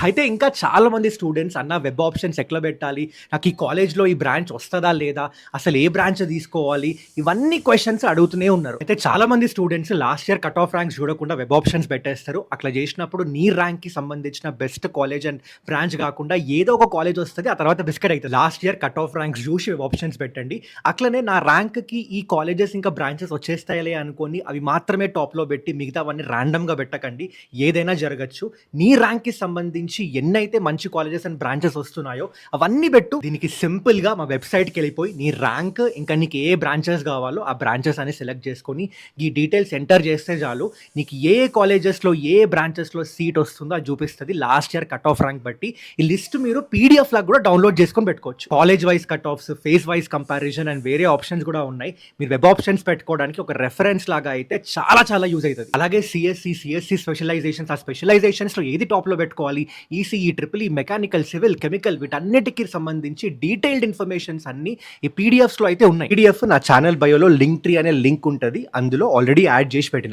అయితే ఇంకా చాలా మంది స్టూడెంట్స్ అన్న వెబ్ ఆప్షన్స్ ఎట్లా పెట్టాలి? నాకు ఈ కాలేజ్‌లో ఈ బ్రాంచ్ వస్తదా? లేదా? అసలు ఏ బ్రాంచ్ తీసుకోవాలి? ఇవన్నీ క్వెషన్స్ అడుగుతూనే ఉన్నారు. అయితే చాలా మంది students last year cut off ranks చూడకుండా వెబ్ ఆప్షన్స్ పెట్టేస్తారు. అట్లా చేసినప్పుడు నీ ర్యాంక్‌కి సంబంధించిన బెస్ట్ కాలేజ్ అండ్ బ్రాంచ్ కాకుండా ఏదో ఒక కాలేజ్ వస్తది. ఆ తర్వాత బిస్కెట్ అయితది. Last year cut off ranks చూసి వెబ్ ఆప్షన్స్ పెట్టండి. అట్లనే నా ర్యాంక్‌కి ఈ కాలేజెస్ ఇంకా బ్రాంచెస్ వచ్చేస్తాయిలే అనుకోని అవి మాత్రమే టాప్‌లో పెట్టి మిగతావన్నీ రాండమ్‌గా పెట్టకండి. ఏదైనా జరగొచ్చు. నీ ర్యాంక్‌కి సంబంధించి ఎన్నైతే మంచి కాలేజెస్ అండ్ బ్రాంచెస్ వస్తున్నాయో అవన్నీ పెట్టు. దీనికి సింపుల్‌గా మా వెబ్‌సైట్‌కెళ్ళిపోయి నీ ర్యాంక్ ఇంకా నీకు ఏ బ్రాంచెస్ కావాలో ఆ బ్రాంచెస్ అని సెలెక్ట్ చేసుకొని ఈ డీటెయిల్స్ ఎంటర్ చేస్తే చాలు నీకు ఏ కాలేజెస్‌లో ఏ బ్రాంచెస్‌లో సీట్ వస్తుందో అది చూపిస్తది. Last year cut off rank బట్టి ఈ లిస్ట్ మీరు పీడీఎఫ్ లాగా కూడా డౌన్లోడ్ చేసుకొని పెట్టుకోవచ్చు. College wise cut offs, phase wise comparison and వేరే ఆప్షన్స్ కూడా ఉన్నాయి. మీరు వెబ్ ఆప్షన్స్ పెట్టుకోవడానికి ఒక రెఫరెన్స్ లాగా అయితే చాలా యూజ్ అవుతది. అలాగే సిఎస్సి స్పెషలైజేషన్స్, ఆ స్పెషలైజేషన్స్‌లో ఏది టాప్‌లో పెట్టుకోవాలి, ECE, triple E, mechanical, civil, chemical వీటన్నిటికి సంబంధించి డీటెయిల్డ్ ఇన్ఫర్మేషన్స్ అన్నీ ఈ పీడీఎఫ్స్‌లో అయితే ఉన్నాయి. పీడీఎఫ్ నా ఛానల్ బయోలో లింక్ ట్రీ అనే లింక్ ఉంటది. అందులో ఆల్రెడీ యాడ్ చేసి పెట్టిన.